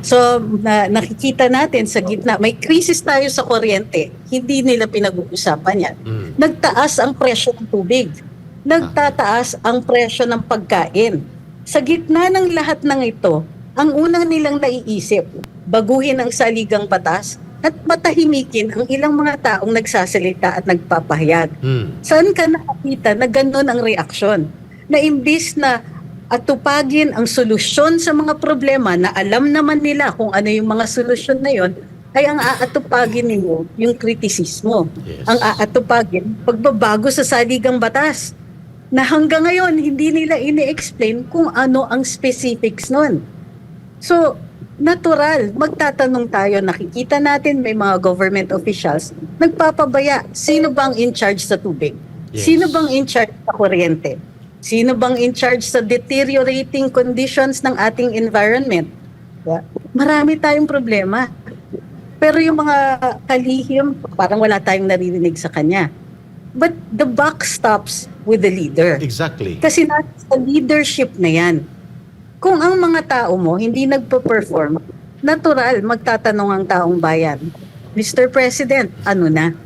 So, nakikita natin sa gitna, may krisis tayo sa kuryente. Hindi nila pinag-uusapan yan. Nagtaas ang presyo ng tubig. Nagtataas ang presyo ng pagkain. Sa gitna ng lahat ng ito, ang unang nilang naiisip, baguhin ang saligang batas at matahimikin ang ilang mga taong nagsasalita at nagpapahayag. Saan ka nakakita na gano'n ang reaksyon? Na imbis na atupagin ang solusyon sa mga problema na alam naman nila kung ano yung mga solusyon na yon, ay ang aatupagin ninyo yung kritisismo. Yes. Ang aatupagin, pagbabago sa saligang batas na hanggang ngayon hindi nila ini-explain kung ano ang specifics nun. So, natural, magtatanong tayo, nakikita natin may mga government officials nagpapabaya, sino bang in charge sa tubig? Yes. Sino bang in charge sa kuryente? Sino bang in charge sa deteriorating conditions ng ating environment? Yeah. Marami tayong problema. Pero yung mga kalihim, parang wala tayong naririnig sa kanya. But the buck stops with the leader. Exactly. Kasi nasa leadership na yan. Kung ang mga tao mo hindi nagpo-perform, natural, magtatanong ang taong bayan, Mr. President, ano na?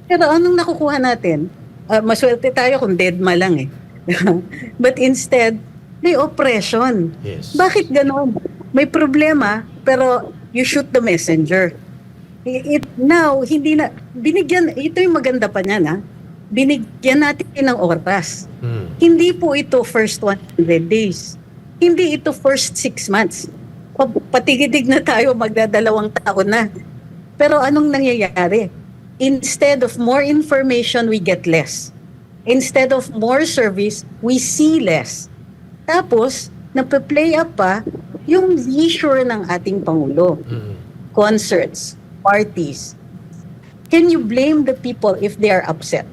Pero anong nakukuha natin? Maswerte tayo kung deadma lang eh. But instead, may oppression. Yes. Bakit ganon? May problema, pero you shoot the messenger. Now, hindi na, binigyan, ito yung maganda pa niya na, binigyan natin ng oras. Hindi po ito first 100 days. Hindi ito first 6 months. Patigidig na tayo, magdadalawang taon na. Pero anong nangyayari? Instead of more information, we get less. Instead of more service, we see less. Tapos, nape-play up pa yung leisure ng ating Pangulo. Concerts, parties. Can you blame the people if they are upset?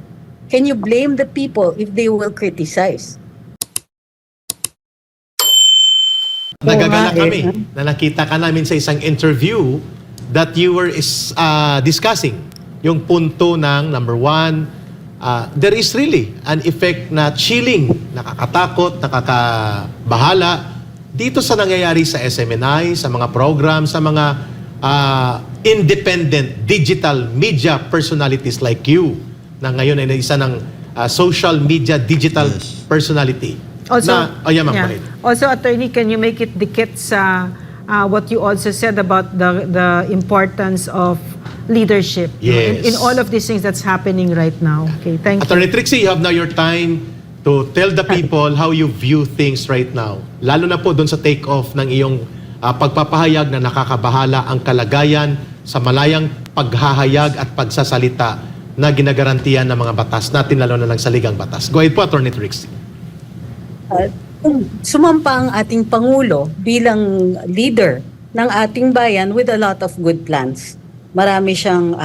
Can you blame the people if they will criticize? Nagagala kami na nakita ka namin sa isang interview that you were discussing yung punto ng number 1, there is really an effect na chilling, nakakatakot, nakakabahala dito sa nangyayari sa SMNI, sa mga program, sa mga independent digital media personalities like you, na ngayon ay isa ng social media digital personality. Also, Also, Attorney, can you make it dikit sa what you also said about the importance of leadership yes. in all of these things that's happening right now? Okay, thank you. Attorney Trixie, you have now your time to tell the people how you view things right now. Lalo na po doon sa take-off ng iyong pagpapahayag na nakakabahala ang kalagayan sa malayang paghahayag at pagsasalita na ginagarantiyan ng mga batas natin, lalo na ng saligang batas. Go ahead po, Attorney Trixie. Sumampa ang ating Pangulo bilang leader ng ating bayan with a lot of good plans. Marami siyang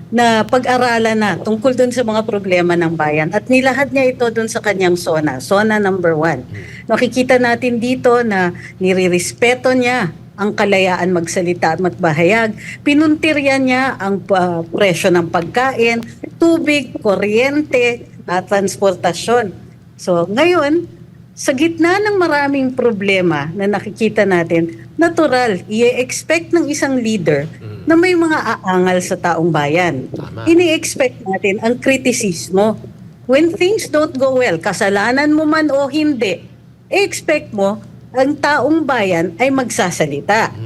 na pag-aralan na tungkol dun sa mga problema ng bayan at nilahad niya ito dun sa kanyang SONA number 1. Nakikita natin dito na nirirespeto niya ang kalayaan magsalita at magbahayag. Pinuntiryan niya ang presyo ng pagkain, tubig, kuryente, at transportasyon. So ngayon, sa gitna ng maraming problema na nakikita natin, natural, i-expect ng isang leader na may mga aangal sa taong bayan. Ini-expect natin ang kritisismo. When things don't go well, kasalanan mo man o hindi, i-expect mo ang taong bayan ay magsasalita.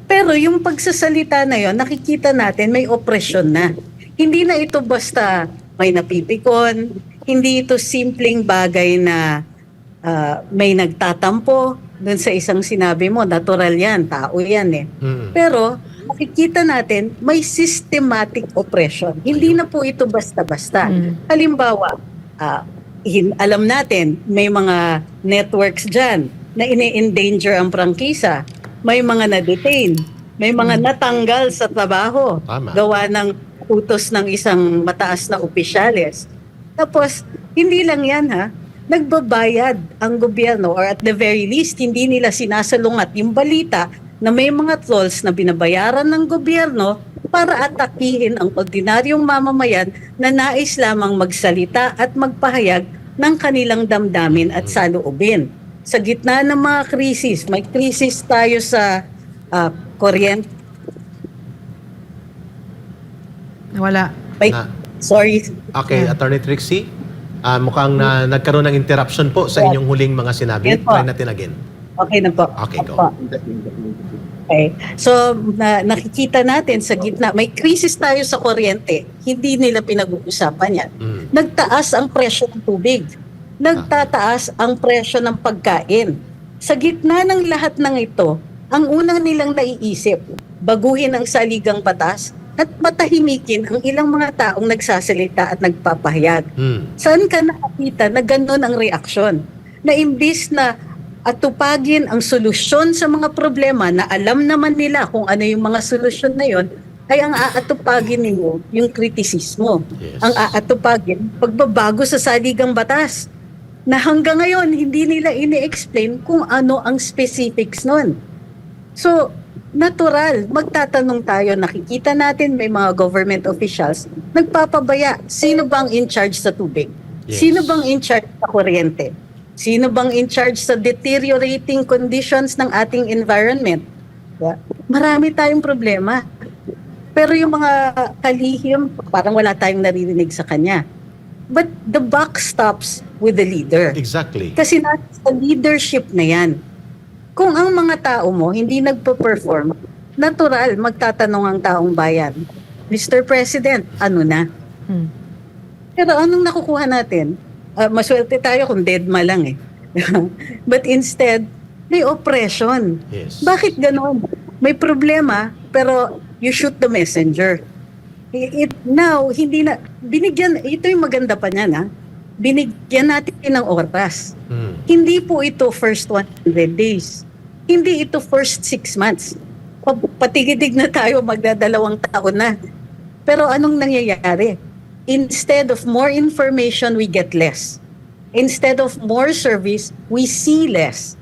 Pero yung pagsasalita na yon, nakikita natin may opresyon na. Hindi na ito basta may napipikon, hindi ito simpleng bagay na may nagtatampo dun sa isang sinabi mo, natural yan, tao yan eh. Pero makikita natin may systematic oppression. Hindi na po ito basta-basta. Halimbawa, alam natin may mga networks dyan na ini-endanger ang prangkisa. May mga na-detain, may mga natanggal sa trabaho, gawa ng utos ng isang mataas na opisyales. Tapos, hindi lang yan ha, nagbabayad ang gobyerno or at the very least, hindi nila sinasalungat yung balita na may mga trolls na binabayaran ng gobyerno para atakihin ang ordinaryong mamamayan na nais lamang magsalita at magpahayag ng kanilang damdamin at saloobin. sa gitna ng mga krisis, may krisis tayo sa kuryente. Wala. Sorry. Okay, Atty Trixie, mukhang nagkaroon ng interruption po sa inyong huling mga sinabi. Yes po. Try natin again. Okay na po. Okay, go. Opo. Okay. So, nakikita natin sa gitna, may krisis tayo sa kuryente. Hindi nila pinag-uusapan yan. Nagtaas ang presyo ng tubig. Nagtataas ang presyo ng pagkain. Sa gitna ng lahat ng ito, ang unang nilang naiisip, baguhin ang saligang batas at matahimikin ang ilang mga taong nagsasalita at nagpapahayag. Saan ka nakakita na gano'n ang reaksyon? Na imbis na atupagin ang solusyon sa mga problema na alam naman nila kung ano yung mga solusyon na yon, ay ang aatupagin ninyo yung kritisismo. Yes. Ang aatupagin, pagbabago sa saligang batas na hanggang ngayon hindi nila ini-explain kung ano ang specifics nun. So, natural, magtatanong tayo, nakikita natin may mga government officials, nagpapabaya, sino bang in charge sa tubig? Yes. Sino bang in charge sa kuryente? Sino bang in charge sa deteriorating conditions ng ating environment? Yeah. Marami tayong problema. Pero yung mga kalihim, parang wala tayong naririnig sa kanya. But the buck stops with the leader. Exactly. Kasi nasa leadership na yan. Kung ang mga tao mo hindi nagpo-perform, natural magtatanong ang taong bayan, Mr. President, ano na? Pero anong nakukuha natin? Maswerte tayo kung deadma lang eh. But instead, may oppression. Yes. Bakit ganon? May problema, pero you shoot the messenger. Now, hindi na, binigyan, ito yung maganda pa niyan ha, binigyan natin ng oras. Hindi po ito first 100 days. Hindi ito first 6 months. Patigidig na tayo, magdadalawang taon na. Pero anong nangyayari? Instead of more information, we get less. Instead of more service, we see less.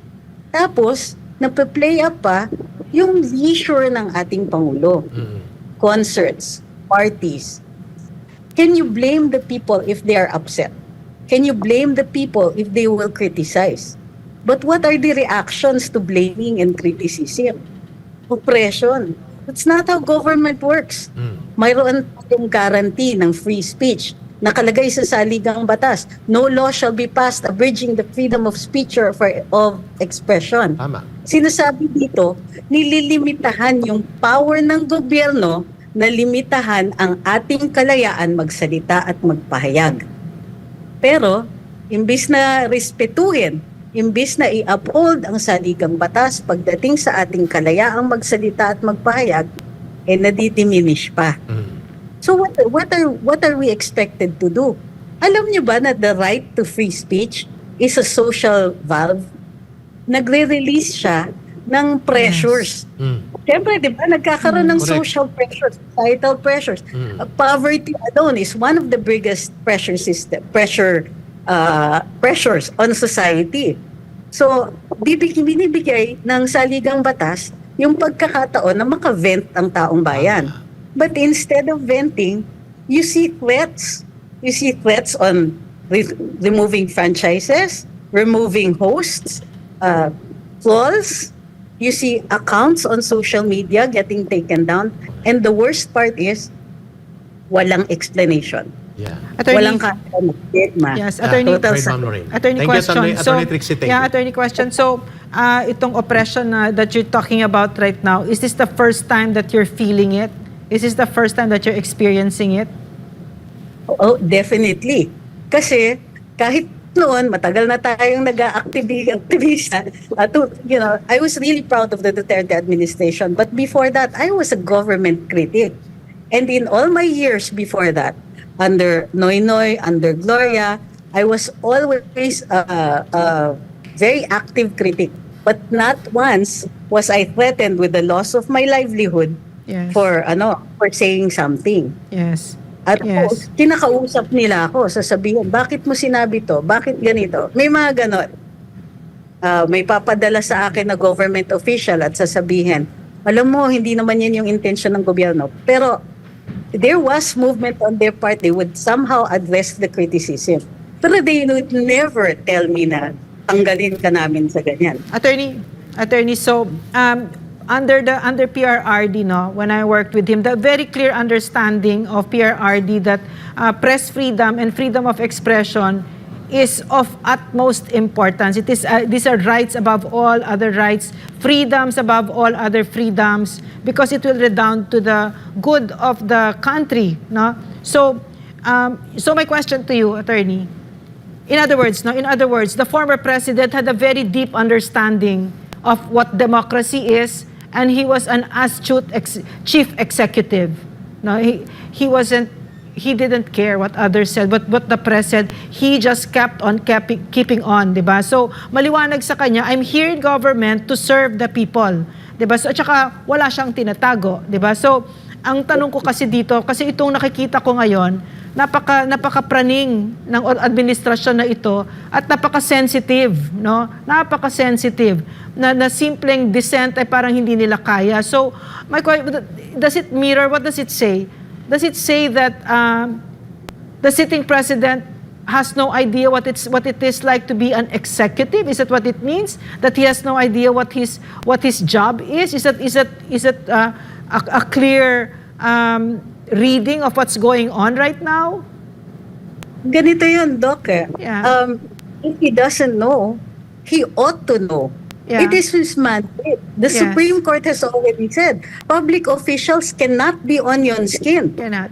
Tapos, nape-play up pa yung leisure ng ating Pangulo. Concerts, parties. Can you blame the people if they are upset? Can you blame the people if they will criticize? But what are the reactions to blaming and criticism? Oppression. That's not how government works. Mayroon tayong guarantee ng free speech. Nakalagay sa saligang batas, no law shall be passed abridging the freedom of speech or of expression. Tama. Sinasabi dito, nililimitahan yung power ng gobyerno na limitahan ang ating kalayaan magsalita at magpahayag. Pero, imbis na respetuhin, imbis na i-uphold ang saligang batas pagdating sa ating kalayaang magsalita at magpahayag, nadidiminish pa. So what are we expected to do? Alam niyo ba na the right to free speech is a social valve? Nagre-release siya ng pressures. Siyempre, di ba, nagkakaroon ng Correct. social pressures, societal pressures. Poverty alone is one of the biggest pressures on society. So, binibigay ng saligang batas yung pagkakataon na maka-vent ang taong bayan. But instead of venting, you see threats. You see threats on removing franchises, removing hosts, trolls. You see accounts on social media getting taken down. And the worst part is, walang explanation. Yeah. Walang deadma. Yes, Attorney. Right, Ma'am Lorraine. Attorney Thank question. you, Attorney Trixie. Thank you. Attorney question. So, itong oppression that you're talking about right now, is this the first time that you're feeling it? Is this the first time that you're experiencing it? Oh, definitely. Kasi kahit noon, matagal na tayong nag-activista. I was really proud of the Duterte administration. But before that, I was a government critic. And in all my years before that, under Noynoy, under Gloria, I was always a very active critic. But not once was I threatened with the loss of my livelihood for saying something. Yes. At kinakausap nila ako, sasabihin, bakit mo sinabi to? Bakit ganito? May mga ganon. May papadala sa akin na government official at sasabihin, alam mo, hindi naman yan yung intention ng gobyerno. Pero there was movement on their part. They would somehow address the criticism. Pero they would never tell me na tatanggalin ka namin sa ganyan. Attorney, so under PRRD, no, when I worked with him, the very clear understanding of PRRD that press freedom and freedom of expression is of utmost importance. It is these are rights above all other rights, freedoms above all other freedoms, because it will redound to the good of the country, no? So my question to you, attorney, in other words, the former president had a very deep understanding of what democracy is, and he was an astute chief executive. No, he didn't care what others said, but what the press said. He just kept on keeping on, di ba? So maliwanag sa kanya, I'm here in government to serve the people, di ba? So at saka wala siyang tinatago, di ba? So ang tanong ko kasi dito, kasi itong nakikita ko ngayon, napaka-praning ng administrasyon na ito at napaka-sensitive, no? Napaka-sensitive na simpleng dissent ay parang hindi nila kaya. So, my question, does it mirror, what does it say? Does it say that the sitting president has no idea what it is like to be an executive? Is that what it means? That he has no idea what his job is? Is it a clear reading of what's going on right now? Ganito yun, Doc. Yeah. If he doesn't know, he ought to know. Yeah. It is his mandate. The Yes. Supreme Court has already said public officials cannot be onion skin. Cannot.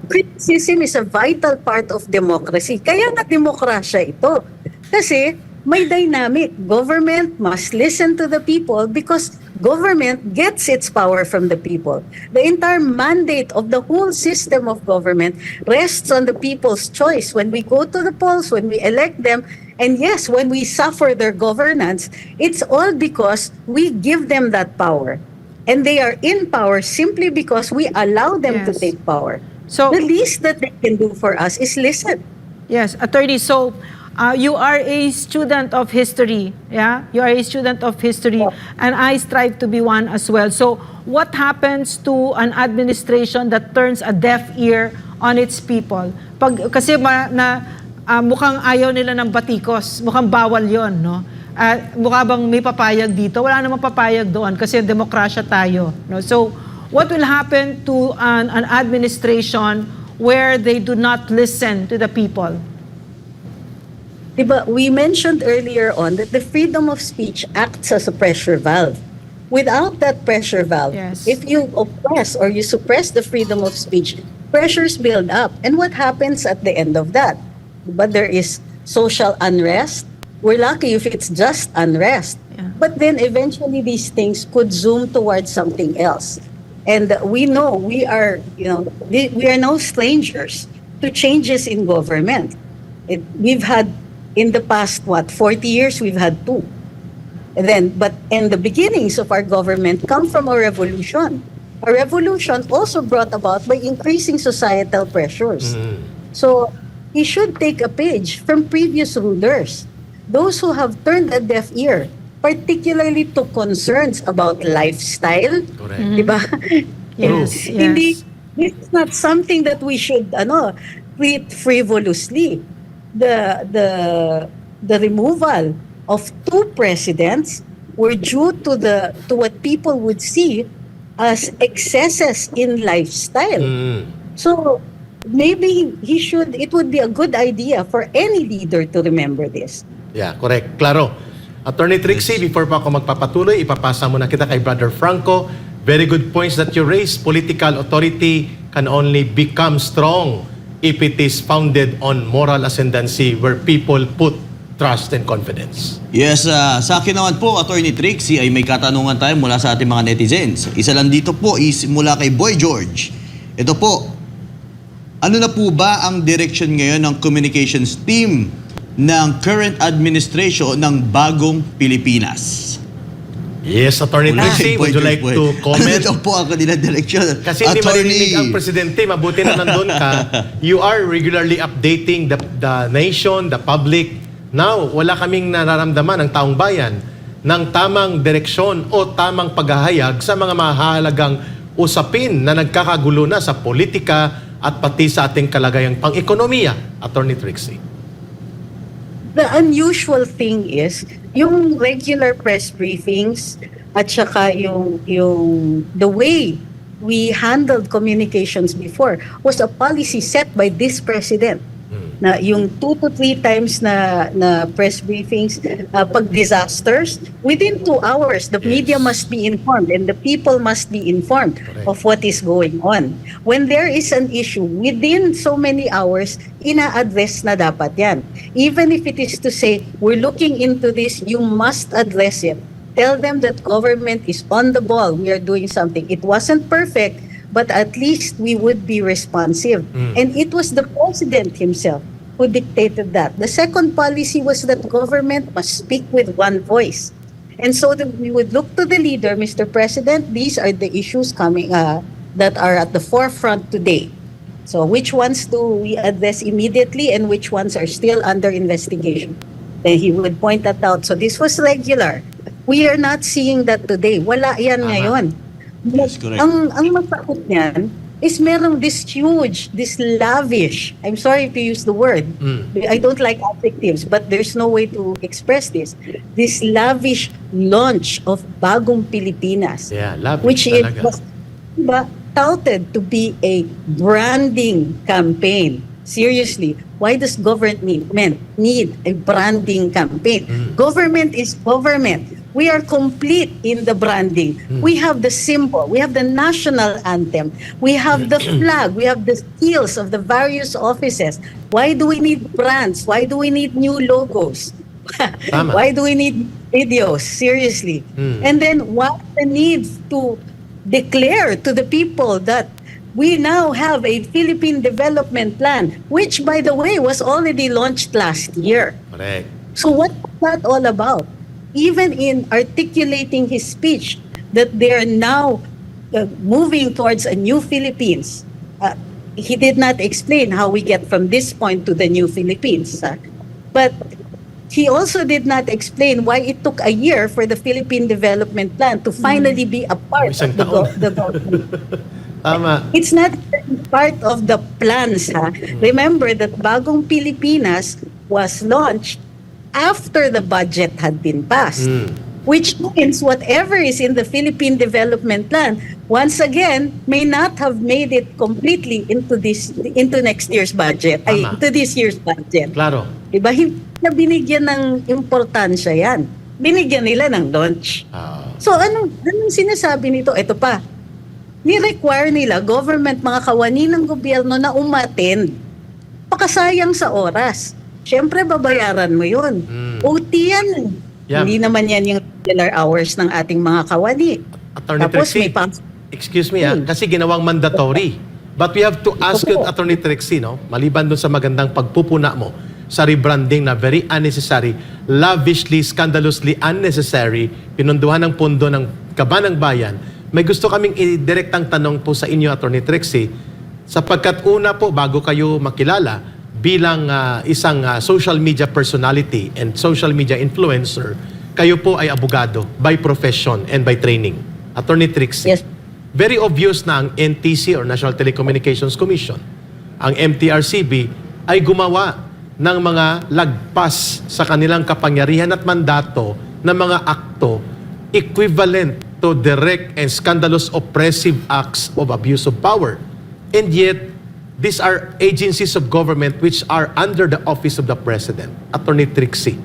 Criticism is a vital part of democracy. Kaya nga demokrasya ito. Kasi may dynamic. Government must listen to the people because government gets its power from the people. The entire mandate of the whole system of government rests on the people's choice. When we go to the polls, when we elect them, and yes, when we suffer their governance, it's all because we give them that power. And they are in power simply because we allow them to Yes. take power. So, The least that they can do for us is listen. yes, attorney, so you are a student of history, yeah? You are a student of history, and I strive to be one as well. So what happens to an administration that turns a deaf ear on its people? Kasi mukhang ayaw nila ng batikos, mukhang bawal yon, no? Mukha bang may papayag dito? Wala namang papayag doon kasi demokrasya tayo, no? So what will happen to an administration where they do not listen to the people? Diba, we mentioned earlier on that the freedom of speech acts as a pressure valve. Without that pressure valve, Yes. if you oppress or you suppress the freedom of speech, pressures build up. And what happens at the end of that? But there is social unrest. We're lucky if it's just unrest. Yeah. But then eventually these things could zoom towards something else. And we know we are no strangers to changes in government. We've had in the past 40 years we've had two. And the beginnings of our government come from a revolution. A revolution also brought about by increasing societal pressures. So he should take a page from previous rulers, those who have turned a deaf ear, particularly to concerns about lifestyle. Correct. Diba? Yes, Hindi, yes. this is not something that we should treat frivolously. The removal of two presidents were due to what people would see as excesses in lifestyle. So maybe it would be a good idea for any leader to remember this. Yeah, correct. Klaro. Attorney Trixie, before pa ako magpapatuloy, ipapasa muna kita kay Brother Franco. Very good points that you raised. Political authority can only become strong if it is founded on moral ascendancy where people put trust and confidence. Yes, sa akin naman po, Atty Trixie, ay may katanungan tayo mula sa ating mga netizens. Isa lang dito po is mula kay Boy George. Ito po, ano na po ba ang direction ngayon ng communications team ng current administration ng bagong Pilipinas? Yes, Attorney Trixie, would you like to comment? Ano po ang kanilang direction? Kasi hindi marinig ang presidente, mabuti na nandun ka. You are regularly updating the nation, the public. Now, wala kaming nararamdaman ng taong bayan ng tamang direksyon o tamang paghahayag sa mga mahalagang usapin na nagkakagulo na sa politika at pati sa ating kalagayang pang-ekonomiya, Attorney Trixie. The unusual thing is, yung regular press briefings at saka yung the way we handled communications before was a policy set by this president. Na yung 2 to 3 times na press briefings pag disasters, within 2 hours the media must be informed and the people must be informed of what is going on. When there is an issue, within so many hours ina-address na dapat yan. Even if it is to say, we're looking into this, you must address it. Tell them that government is on the ball, we are doing something. It wasn't perfect, but at least we would be responsive. And it was the president himself who dictated that. The second policy was that government must speak with one voice. And so we would look to the leader, Mr. President, these are the issues coming that are at the forefront today. So which ones do we address immediately and which ones are still under investigation? Then he would point that out. So this was regular. We are not seeing that today. Wala yan ngayon. Yes, correct. Ang masakit niyan is merong this huge, this lavish, I'm sorry to use the word, I don't like adjectives, but there's no way to express this lavish launch of Bagong Pilipinas. Yeah, lavish which is talaga. diba, touted to be a branding campaign. Seriously, why does government need a branding campaign? Government is government. We are complete in the branding. We have the symbol. We have the national anthem. We have the flag. We have the seals of the various offices. Why do we need brands? Why do we need new logos? Tama. Why do we need videos? Seriously. And then what the need to declare to the people that we now have a Philippine development plan, which, by the way, was already launched last year. Correct. So what's that all about? Even in articulating his speech that they are now moving towards a new Philippines, he did not explain how we get from this point to the new Philippines. But he also did not explain why it took a year for the Philippine Development Plan to finally be a part Isang of taon. the government. Tama. It's not part of the plans. Remember that Bagong Pilipinas was launched after the budget had been passed. Which means whatever is in the Philippine Development Plan, once again, may not have made it completely into next year's budget, ay, Tama. into this year's budget. Klaro. Diba? Hindi na binigyan ng importansya yan. Binigyan nila ng launch. So anong sinasabi nito? Ito pa, ni-require nila government, mga kawani ng gobyerno na umattend. Pakasayang sa oras. Siyempre, babayaran mo yun. OT yan. Yeah. Hindi naman yan yung regular hours ng ating mga kawani. Attorney Tapos Trixie, may excuse me kasi ginawang mandatory. But we have to ask you, Attorney Trixie, no? Maliban dun sa magandang pagpupuna mo sa rebranding na very unnecessary, lavishly, scandalously unnecessary, pinunduhan ng pondo ng kaban ng bayan, may gusto kaming i-direktang tanong po sa inyo, Attorney Trixie, sapagkat una po, bago kayo makilala, bilang isang social media personality and social media influencer, kayo po ay abogado by profession and by training. Attorney Trixie, Yes. very obvious na ang NTC or National Telecommunications Commission, ang MTRCB, ay gumawa ng mga lagpas sa kanilang kapangyarihan at mandato na mga akto equivalent to direct and scandalous oppressive acts of abuse of power. And yet, these are agencies of government which are under the office of the President. Attorney Trixie,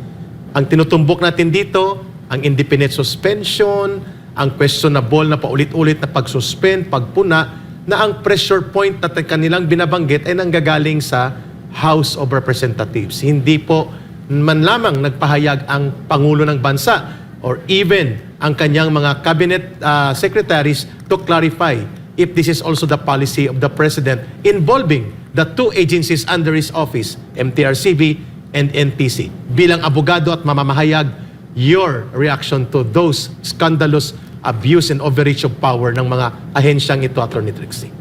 ang tinutumbok natin dito, ang independent suspension, ang questionable na paulit-ulit na pag-suspend, pagpuna, na ang pressure point na kanilang binabanggit ay nanggagaling sa House of Representatives. Hindi po man lamang nagpahayag ang Pangulo ng Bansa or even ang kanyang mga cabinet secretaries to clarify if this is also the policy of the President involving the two agencies under his office, MTRCB and NTC. Bilang abogado at mamamahayag, your reaction to those scandalous abuse and overreach of power ng mga ahensyang ito, Attorney Trixie.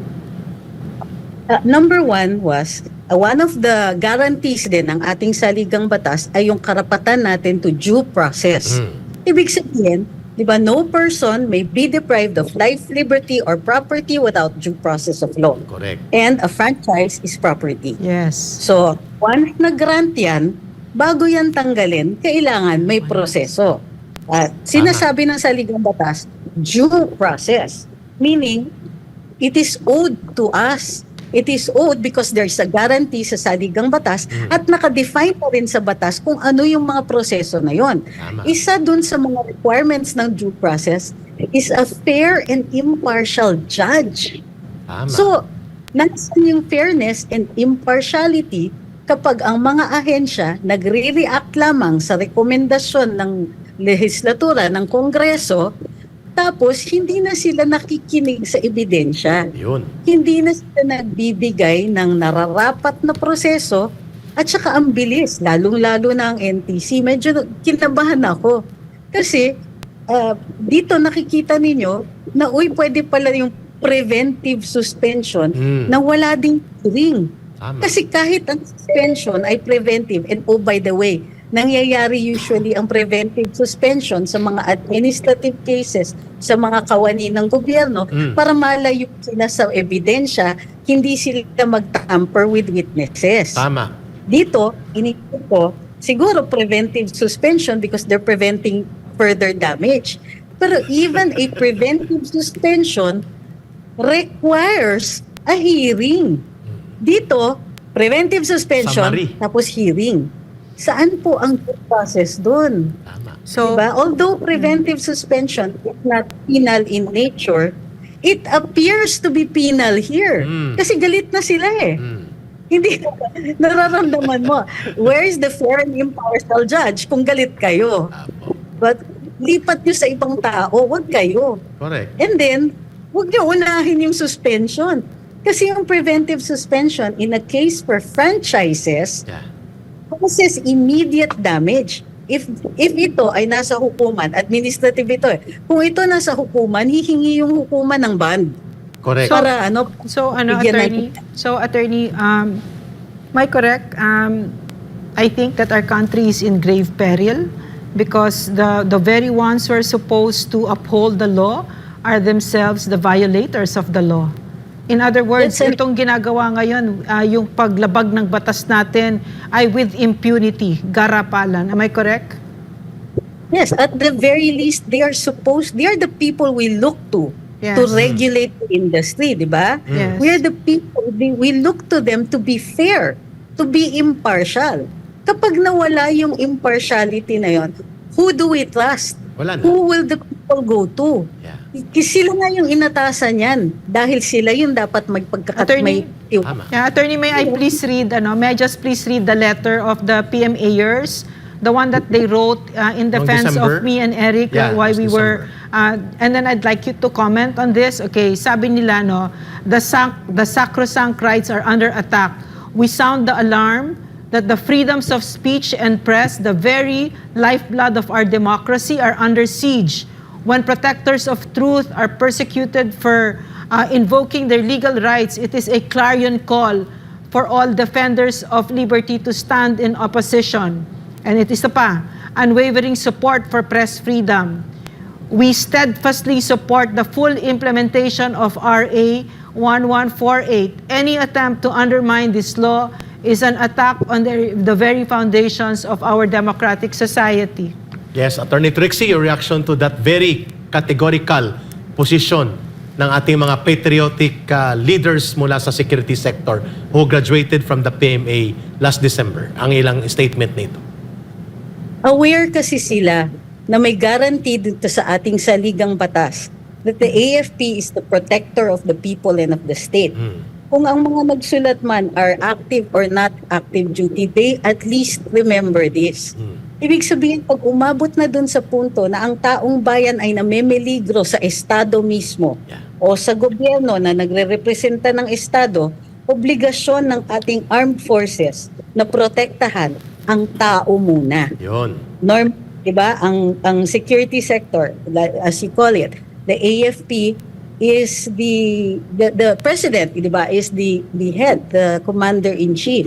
Number one was, one of the guarantees din ng ating saligang batas ay yung karapatan natin to due process. Ibig sabihin, di ba, no person may be deprived of life, liberty, or property without due process of law. Correct. And a franchise is property. Yes. So, once na-grant yan, bago yan tanggalin, kailangan may proseso. At sinasabi ng saligang batas, due process. Meaning, it is owed to us. It is owed because there's a guarantee sa saligang batas at nakadefine pa rin sa batas kung ano yung mga proseso na yon. Tama. Isa dun sa mga requirements ng due process is a fair and impartial judge. Tama. So, nasan yung fairness and impartiality kapag ang mga ahensya nagre-react lamang sa rekomendasyon ng lehislatura, ng Kongreso, tapos hindi na sila nakikinig sa ebidensya. Yun. Hindi na sila nagbibigay ng nararapat na proseso at saka ang bilis, lalong-lalo na ang NTC. Medyo kinabahan ako. Kasi dito nakikita ninyo na pwede pala yung preventive suspension na wala ding hearing. Tama. Kasi kahit ang suspension ay preventive, and by the way, nangyayari usually ang preventive suspension sa mga administrative cases, sa mga kawani ng gobyerno, para malayo sila sa ebidensya, hindi sila mag-tamper with witnesses. Tama. Dito, iniisip ko, siguro preventive suspension because they're preventing further damage. Pero even a preventive suspension requires a hearing. Dito, preventive suspension, Summary. tapos hearing. Saan po ang due process doon? Tama. So, Diba? Although preventive suspension is not penal in nature, it appears to be penal here. Kasi galit na sila eh. Hindi nararamdaman mo. Where is the fair and impartial judge kung galit kayo? Apo. But lipat nyo sa ibang tao, wag kayo. Correct. And then, wag nyo unahin yung suspension. Kasi yung preventive suspension in a case for franchises, Yeah. causes immediate damage. If ito ay nasa hukuman, administrative ito eh. Kung ito nasa hukuman, hihingi yung hukuman ng bond. Correct. Para bigyan attorney, am I correct? I think that our country is in grave peril because the very ones who are supposed to uphold the law are themselves the violators of the law. In other words, That's itong ginagawa ngayon, yung paglabag ng batas natin ay with impunity, garapalan. Am I correct? Yes, at the very least, they are the people we look to Yes. to regulate the industry, di ba? Yes. We are the people, we look to them to be fair, to be impartial. Kapag nawala yung impartiality na yon, who do we trust? Wala na. Who will the people go to? Yeah. Sila nga yung inatasan yan dahil sila yung dapat Attorney, Tama. Yeah, attorney, may I please read, may I just please read the letter of the PMAers, the one that they wrote in Noong defense December? of me and Eric, Yeah, why last we were, and then I'd like you to comment on this. Okay, sabi nila, the sacrosanct rights are under attack. We sound the alarm that the freedoms of speech and press, the very lifeblood of our democracy, are under siege. When protectors of truth are persecuted for invoking their legal rights, it is a clarion call for all defenders of liberty to stand in opposition. And it is unwavering support for press freedom. We steadfastly support the full implementation of RA 1148. Any attempt to undermine this law is an attack on the very foundations of our democratic society. Yes, Attorney Trixie, your reaction to that very categorical position ng ating mga patriotic leaders mula sa security sector who graduated from the PMA last December. Ang ilang statement nito. Aware kasi sila na may guarantee dito sa ating saligang batas that the AFP is the protector of the people and of the state. Kung ang mga nagsulat man are active or not active duty, they at least remember this. Ibig sabihin, pag umabot na dun sa punto na ang taong bayan ay namemeligro sa estado mismo o sa gobyerno na nagre-representa ng estado, obligasyon ng ating armed forces na protektahan ang tao muna. Yun. Diba? Ang security sector, as you call it, the AFP is the president, diba, is the head, the commander-in-chief.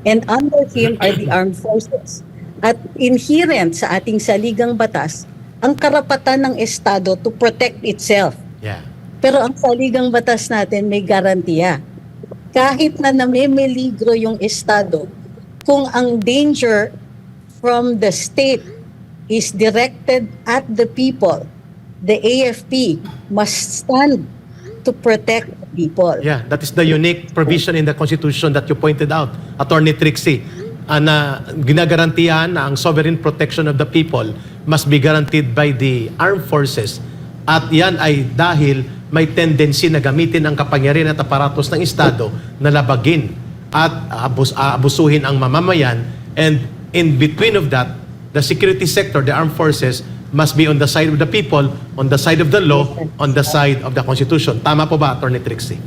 And under him are the armed forces. At inherent sa ating saligang batas, ang karapatan ng Estado to protect itself. Yeah. Pero ang saligang batas natin may garantiya. Kahit na namemeligro yung Estado, kung ang danger from the state is directed at the people, the AFP must stand to protect the people. Yeah, that is the unique provision in the Constitution that you pointed out, Atty Trixie, na ginagarantiyan na ang sovereign protection of the people must be guaranteed by the armed forces. At yan ay dahil may tendency na gamitin ang kapangyarihan at aparatos ng Estado na labagin at abusuhin ang mamamayan. And in between of that, the security sector, the armed forces, must be on the side of the people, on the side of the law, on the side of the Constitution. Tama po ba, Atty Trixie?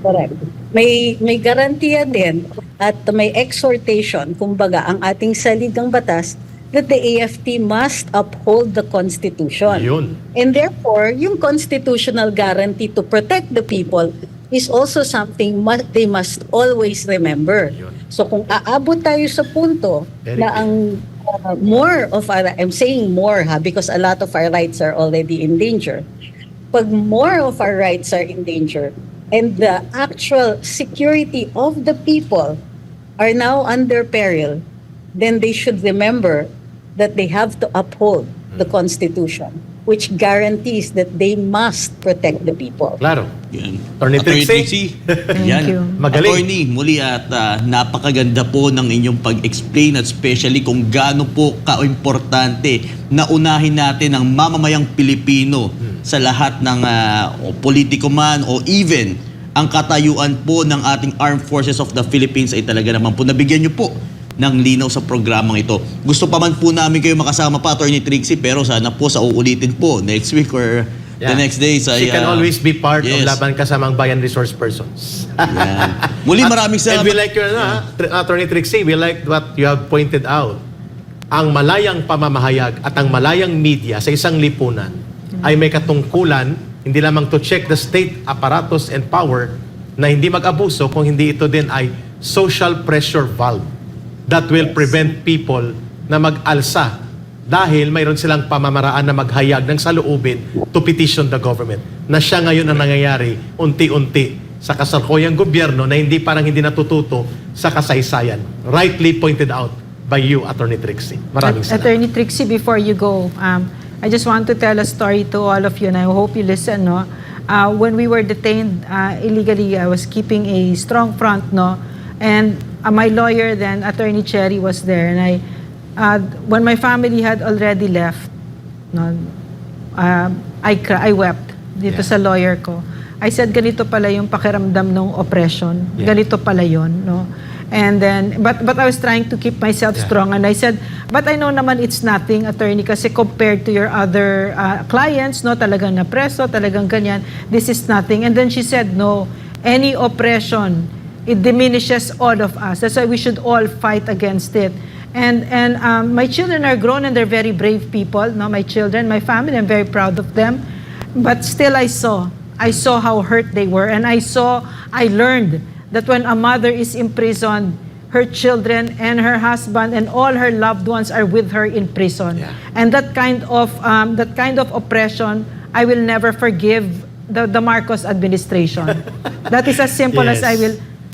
Correct. May garantiya din at may exhortation, kumbaga, ang ating saligang batas that the AFP must uphold the Constitution. Yun. And therefore, yung constitutional guarantee to protect the people is also something they must always remember. Yun. So kung aabot tayo sa punto Very na ang more of our, I'm saying more because a lot of our rights are already in danger. Pag more of our rights are in danger and the actual security of the people are now under peril, then they should remember that they have to uphold the Constitution, which guarantees that they must protect the people. Klaro. Yan. Atty. Trixie. Yan. you. Magaling. Attorney, muli at napakaganda po ng inyong pag-explain at especially kung gaano po ka-importante na unahin natin ang mamamayang Pilipino sa lahat ng o politiko man o even ang katayuan po ng ating Armed Forces of the Philippines ay talaga naman po nabigyan nyo po ng linaw sa programang ito. Gusto pa man po namin kayo makasama pa, Atty. Trixie, pero sana po sa uulitin po next week or the next days. She can always be part of yes. Laban Kasamang Bayan Resource Persons. Yan. Muli maraming And we salamat. like your, Atty. Trixie, we like what you have pointed out. Ang malayang pamamahayag at ang malayang media sa isang lipunan ay may katungkulan hindi lamang to check the state apparatus and power na hindi mag-abuso kung hindi ito din ay social pressure valve that will prevent people na mag-alsa dahil mayroon silang pamamaraan na maghayag ng saloobin to petition the government. Na siya ngayon ang nangyayari unti-unti sa kasalukuyang gobyerno na parang hindi natututo sa kasaysayan. Rightly pointed out by you, Atty. Trixie. Maraming salamat. Attorney Trixie, before you go, I just want to tell a story to all of you and I hope you listen. No? When we were detained illegally, I was keeping a strong front, no? And my lawyer then, Attorney Cherry, was there. And when my family had already left, no, I wept dito sa lawyer ko. I said, ganito pala yung pakiramdam ng oppression. Yeah. Ganito pala yun, no? And then, but I was trying to keep myself strong. And I said, but I know naman it's nothing, attorney, kasi compared to your other clients, no, talagang napreso, talagang ganyan, this is nothing. And then she said, no, any oppression, it diminishes all of us. That's why we should all fight against it. And my children are grown and they're very brave people. No, my children, my family, I'm very proud of them. But still, I saw how hurt they were, and I learned that when a mother is imprisoned, her children and her husband and all her loved ones are with her in prison. Yeah. And that kind of oppression, I will never forgive the Marcos administration. That is as simple Yes. as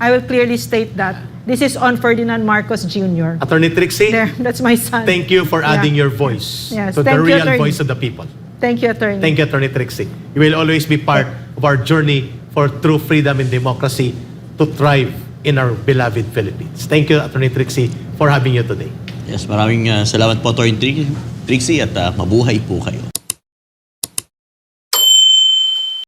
I will clearly state that. This is on Ferdinand Marcos Jr. Atty. Trixie, There, that's my son. thank you for Yeah. adding your voice Yes, to the thank you, real attorney. voice of the people. Thank you, attorney. Thank you, Atty. Trixie. You will always be part of our journey for true freedom and democracy to thrive in our beloved Philippines. Thank you, Atty. Trixie, for having you today. Yes, maraming salamat po, Atty. Trixie, at mabuhay po kayo.